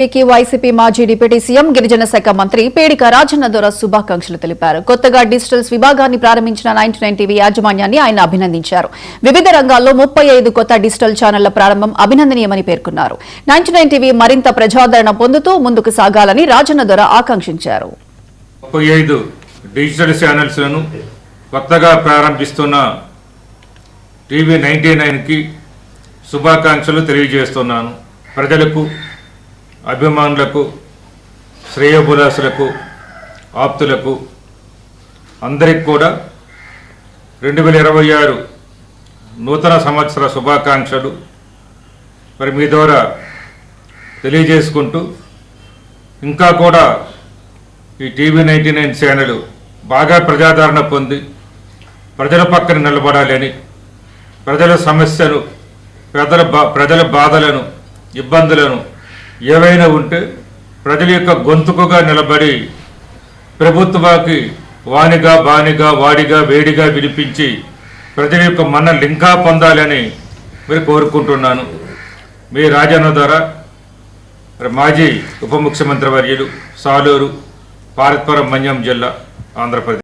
YCP మాజీ deputy CM గిరిజన శాఖ మంత్రి పేడిక రాజన్న దొర శుభాకాంక్షలు తెలిపారు. కొత్తగా డిజిటల్స్ విభాగాన్ని ప్రారంభించిన 99 టీవీ యాజమాన్యాన్ని ఆయన అభినందించారు. వివిధ రంగాల్లో 35 కొత్త డిజిటల్ ఛానళ్ల ప్రారంభం అభినందనీయమని పేర్కొన్నారు. 99 టీవీ మరింత ప్రజాదరణ పొందుతూ ముందుకు సాగాలని రాజన్న దొర ఆకాంక్షించారు. 35 డిజిటల్ ఛానల్స్ లను కొత్తగా ప్రారంభిస్తున్న టీవీ 99 కి శుభాకాంక్షలు తెలియజేస్తున్నాను. ప్రజలకు, అభిమానులకు, శ్రేయోభిలాషులకు, ఆప్తులకు అందరికి కూడా 2026 నూతన సంవత్సర శుభాకాంక్షలు మరి మీ ద్వారా తెలియజేసుకుంటూ ఇంకా కూడా ఈ టీవీ 99 ఛానల్ బాగా ప్రజాదరణ పొంది ప్రజల పక్కన నిలబడాలని, ప్రజల సమస్యలు, ప్రజల బాధలను, ఇబ్బందులను ఏవైనా ఉంటే ప్రజల యొక్క గొంతుకుగా నిలబడి ప్రభుత్వానికి వానిగా, బానిగా, వాడిగా, వేడిగా వినిపించి ప్రజల యొక్క మన్ననలు ఇంకా పొందాలని మీరు కోరుకుంటున్నాను. మీ రాజన్న ద్వారా మాజీ ఉప ముఖ్యమంత్రి వర్యులు, సాలూరు, పార్వతీపురం మన్యం జిల్లా, ఆంధ్రప్రదేశ్.